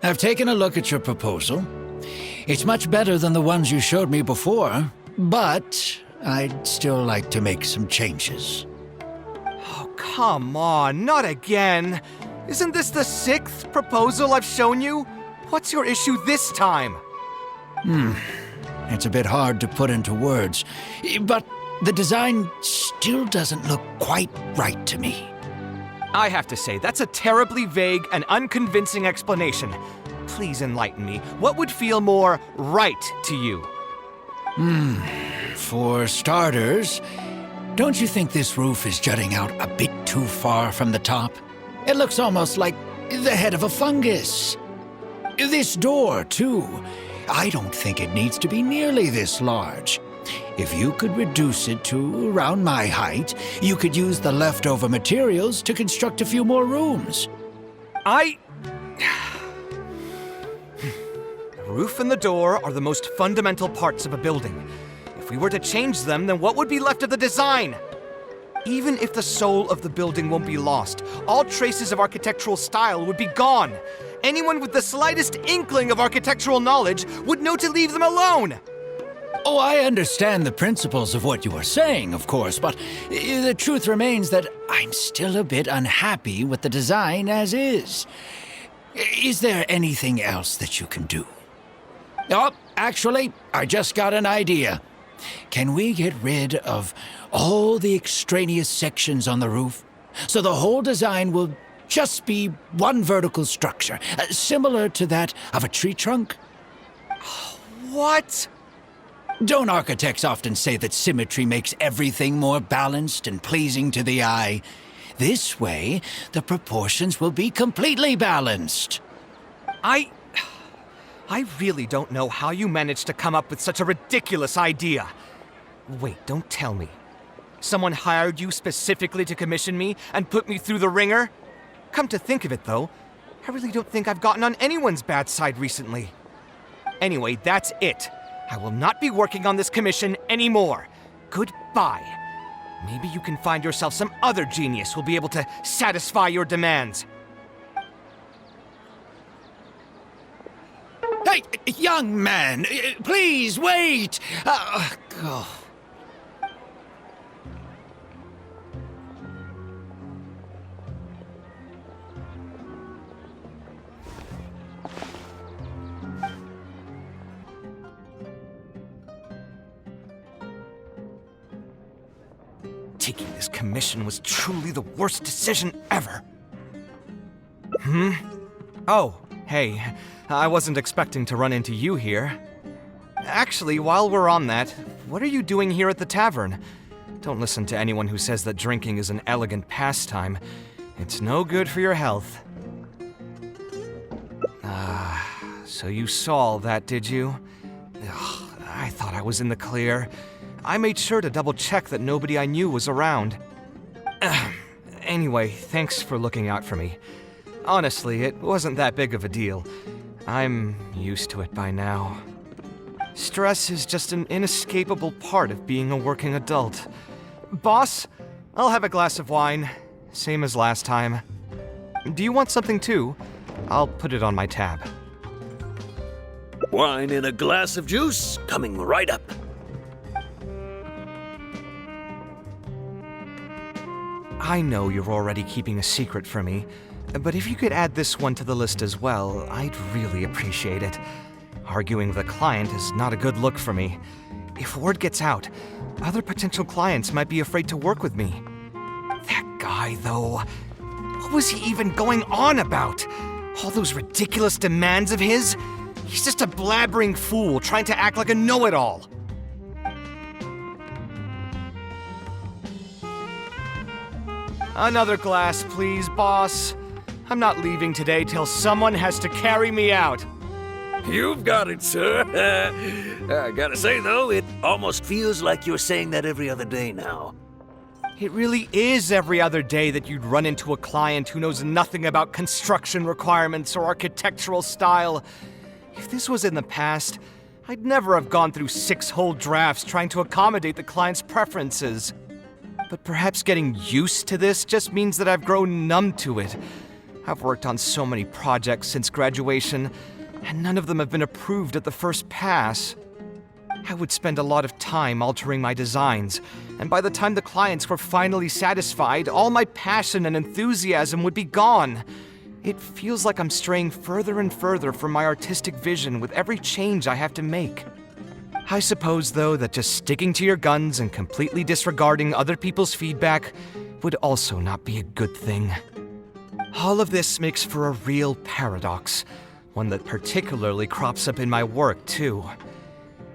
I've taken a look at your proposal. It's much better than the ones you showed me before, but I'd still like to make some changes. Oh, come on, not again. Isn't this the 6th proposal I've shown you? What's your issue this time? It's a bit hard to put into words, but the design still doesn't look quite right to me. I have to say, that's a terribly vague and unconvincing explanation. Please enlighten me. What would feel more right to you? For starters, don't you think this roof is jutting out a bit too far from the top? It looks almost like the head of a fungus. This door, too. I don't think it needs to be nearly this large. If you could reduce it to around my height, you could use the leftover materials to construct a few more rooms. The roof and the door are the most fundamental parts of a building. If we were to change them, then what would be left of the design? Even if the soul of the building won't be lost, all traces of architectural style would be gone. Anyone with the slightest inkling of architectural knowledge would know to leave them alone. Oh, I understand the principles of what you are saying, of course, but the truth remains that I'm still a bit unhappy with the design as is. Is there anything else that you can do? Oh, actually, I just got an idea. Can we get rid of all the extraneous sections on the roof so the whole design will just be one vertical structure, similar to that of a tree trunk? What? Don't architects often say that symmetry makes everything more balanced and pleasing to the eye? This way, the proportions will be completely balanced. I really don't know how you managed to come up with such a ridiculous idea. Wait, don't tell me. Someone hired you specifically to commission me and put me through the ringer? Come to think of it, though, I really don't think I've gotten on anyone's bad side recently. Anyway, that's it. I will not be working on this commission anymore. Goodbye. Maybe you can find yourself some other genius who'll be able to satisfy your demands. Hey, young man, please wait! Oh. Taking this commission was truly the worst decision ever. Oh, hey, I wasn't expecting to run into you here. Actually, while we're on that, what are you doing here at the tavern? Don't listen to anyone who says that drinking is an elegant pastime. It's no good for your health. So you saw all that, did you? Ugh, I thought I was in the clear. I made sure to double-check that nobody I knew was around. Anyway, thanks for looking out for me. Honestly, it wasn't that big of a deal. I'm used to it by now. Stress is just an inescapable part of being a working adult. Boss, I'll have a glass of wine, same as last time. Do you want something too? I'll put it on my tab. Wine and a glass of juice coming right up. I know you're already keeping a secret from me, but if you could add this one to the list as well, I'd really appreciate it. Arguing with a client is not a good look for me. If word gets out, other potential clients might be afraid to work with me. That guy, though, what was he even going on about? All those ridiculous demands of his? He's just a blabbering fool trying to act like a know-it-all. Another glass, please, boss. I'm not leaving today till someone has to carry me out. You've got it, sir. I gotta say, though, it almost feels like you're saying that every other day now. It really is every other day that you'd run into a client who knows nothing about construction requirements or architectural style. If this was in the past, I'd never have gone through 6 whole drafts trying to accommodate the client's preferences. But perhaps getting used to this just means that I've grown numb to it. I've worked on so many projects since graduation, and none of them have been approved at the first pass. I would spend a lot of time altering my designs, and by the time the clients were finally satisfied, all my passion and enthusiasm would be gone. It feels like I'm straying further and further from my artistic vision with every change I have to make. I suppose, though, that just sticking to your guns and completely disregarding other people's feedback would also not be a good thing. All of this makes for a real paradox, one that particularly crops up in my work, too.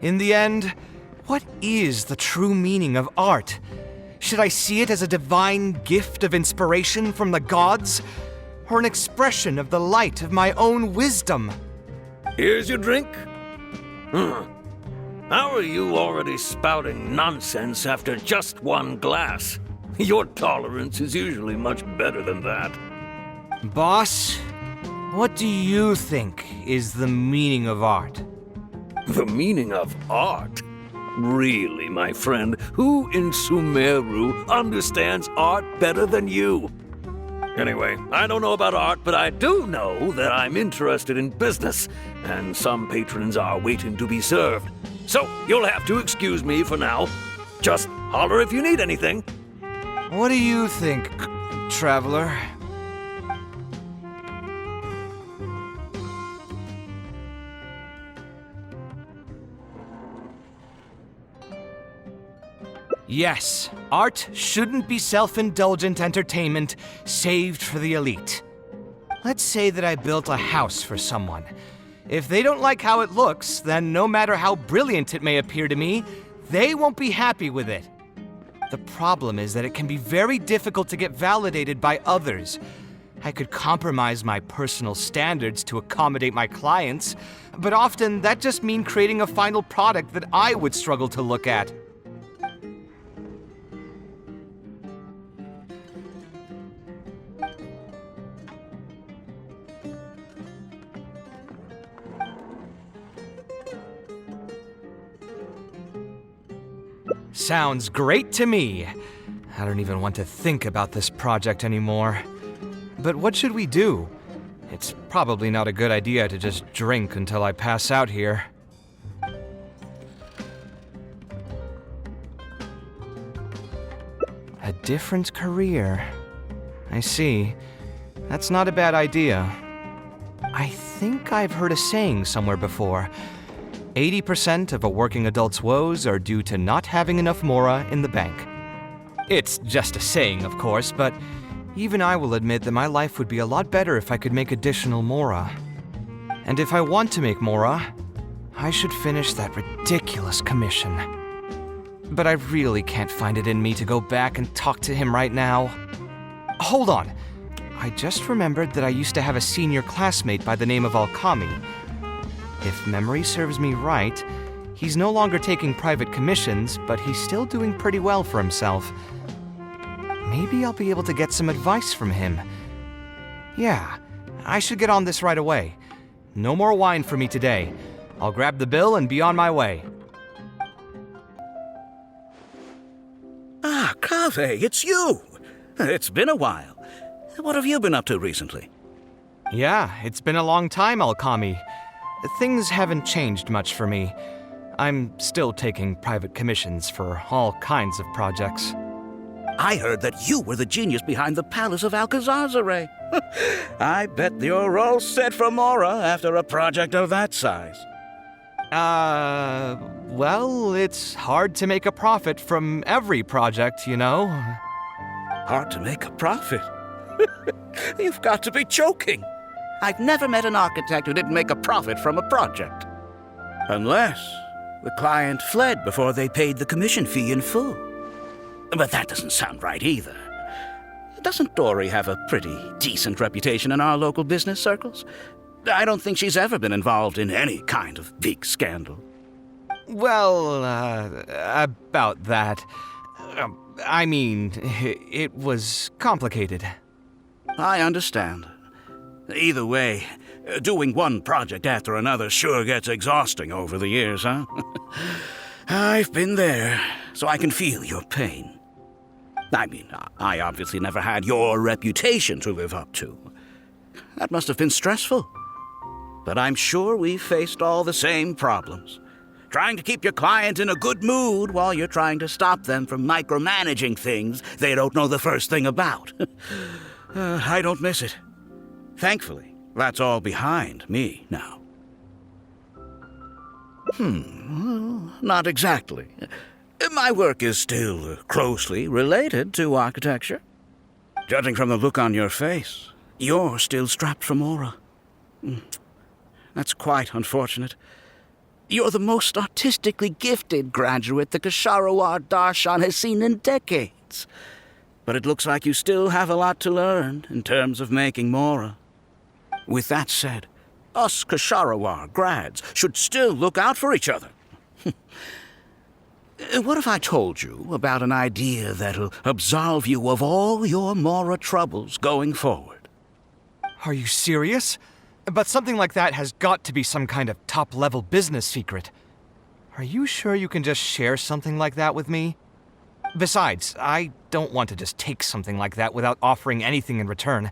In the end, what is the true meaning of art? Should I see it as a divine gift of inspiration from the gods, or an expression of the light of my own wisdom? Here's your drink. How are you already spouting nonsense after just one glass? Your tolerance is usually much better than that. Boss, what do you think is the meaning of art? The meaning of art? Really, my friend, who in Sumeru understands art better than you? Anyway, I don't know about art, but I do know that I'm interested in business, and some patrons are waiting to be served. So, you'll have to excuse me for now. Just holler if you need anything. What do you think, traveler? Yes, art shouldn't be self-indulgent entertainment saved for the elite. Let's say that I built a house for someone. If they don't like how it looks, then no matter how brilliant it may appear to me, they won't be happy with it. The problem is that it can be very difficult to get validated by others. I could compromise my personal standards to accommodate my clients, but often that just means creating a final product that I would struggle to look at. Sounds great to me. I don't even want to think about this project anymore. But what should we do? It's probably not a good idea to just drink until I pass out here. A different career. I see. That's not a bad idea. I think I've heard a saying somewhere before. 80% of a working adult's woes are due to not having enough mora in the bank. It's just a saying, of course, but even I will admit that my life would be a lot better if I could make additional mora. And if I want to make mora, I should finish that ridiculous commission. But I really can't find it in me to go back and talk to him right now. Hold on. I just remembered that I used to have a senior classmate by the name of Alkami. If memory serves me right, he's no longer taking private commissions, but he's still doing pretty well for himself. Maybe I'll be able to get some advice from him. Yeah, I should get on this right away. No more wine for me today. I'll grab the bill and be on my way. Ah, Kaveh, it's you! It's been a while. What have you been up to recently? Yeah, it's been a long time, Alkami. Things haven't changed much for me. I'm still taking private commissions for all kinds of projects. I heard that you were the genius behind the Palace of Alcazazare. I bet you're all set for Mora after a project of that size. Well, it's hard to make a profit from every project, you know? Hard to make a profit? You've got to be joking. I've never met an architect who didn't make a profit from a project. Unless the client fled before they paid the commission fee in full. But that doesn't sound right either. Doesn't Dory have a pretty decent reputation in our local business circles? I don't think she's ever been involved in any kind of big scandal. Well, about that. I mean, it was complicated. I understand. Either way, doing one project after another sure gets exhausting over the years, huh? I've been there, so I can feel your pain. I mean, I obviously never had your reputation to live up to. That must have been stressful. But I'm sure we faced all the same problems. Trying to keep your client in a good mood while you're trying to stop them from micromanaging things they don't know the first thing about. I don't miss it. Thankfully, that's all behind me now. Not exactly. My work is still closely related to architecture. Judging from the look on your face, you're still strapped for Mora. That's quite unfortunate. You're the most artistically gifted graduate the Ksharawar Darshan has seen in decades. But it looks like you still have a lot to learn in terms of making Mora. With that said, us Ksharawar grads should still look out for each other. What if I told you about an idea that'll absolve you of all your Mora troubles going forward? Are you serious? But something like that has got to be some kind of top-level business secret. Are you sure you can just share something like that with me? Besides, I don't want to just take something like that without offering anything in return.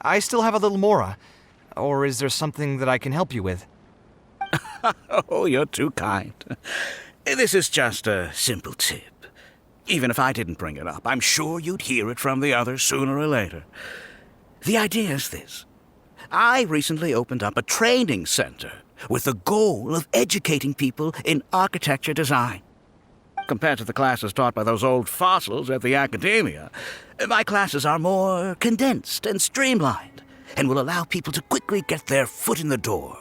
I still have a little Mora. Or is there something that I can help you with? Oh, you're too kind. This is just a simple tip. Even if I didn't bring it up, I'm sure you'd hear it from the others sooner or later. The idea is this. I recently opened up a training center with the goal of educating people in architecture design. Compared to the classes taught by those old fossils at the academia, my classes are more condensed and streamlined and will allow people to quickly get their foot in the door.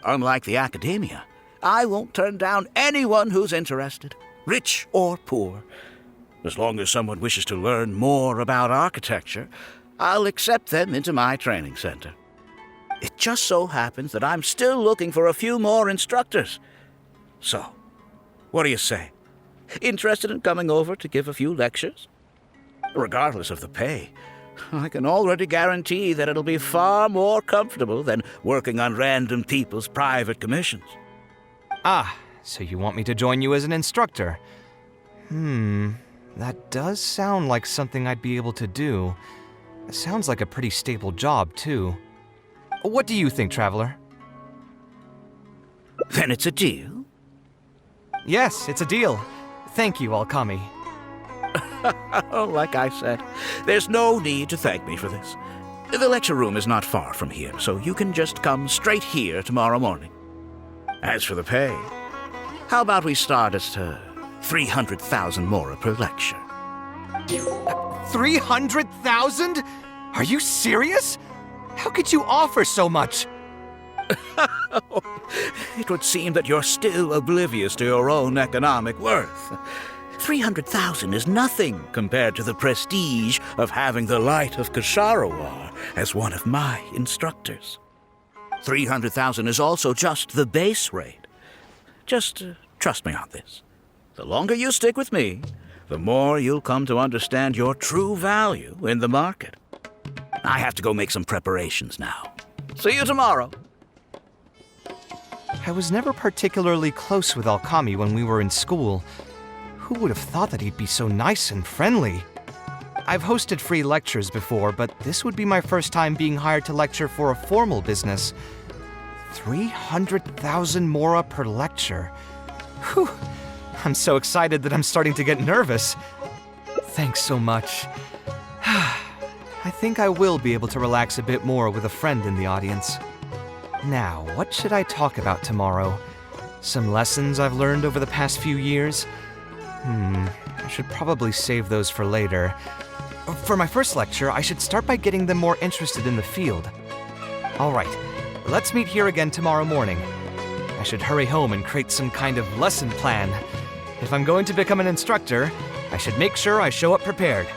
Unlike the academia, I won't turn down anyone who's interested, rich or poor. As long as someone wishes to learn more about architecture, I'll accept them into my training center. It just so happens that I'm still looking for a few more instructors. So, what do you say? Interested in coming over to give a few lectures? Regardless of the pay, I can already guarantee that it'll be far more comfortable than working on random people's private commissions. Ah, so you want me to join you as an instructor? That does sound like something I'd be able to do. It sounds like a pretty stable job, too. What do you think, Traveler? Then it's a deal? Yes, it's a deal. Thank you, Alkami. Oh, like I said, there's no need to thank me for this. The lecture room is not far from here, so you can just come straight here tomorrow morning. As for the pay, how about we start at 300,000 Mora per lecture? 300,000? Are you serious? How could you offer so much? It would seem that you're still oblivious to your own economic worth. 300,000 is nothing compared to the prestige of having the Light of Ksharawar as one of my instructors. 300,000 is also just the base rate. Just trust me on this. The longer you stick with me, the more you'll come to understand your true value in the market. I have to go make some preparations now. See you tomorrow. I was never particularly close with Alkami when we were in school. Who would have thought that he'd be so nice and friendly? I've hosted free lectures before, but this would be my first time being hired to lecture for a formal business. 300,000 Mora per lecture. Whew. I'm so excited that I'm starting to get nervous. Thanks so much. I think I will be able to relax a bit more with a friend in the audience. Now, what should I talk about tomorrow? Some lessons I've learned over the past few years? I should probably save those for later. For my first lecture, I should start by getting them more interested in the field. All right, let's meet here again tomorrow morning. I should hurry home and create some kind of lesson plan. If I'm going to become an instructor, I should make sure I show up prepared.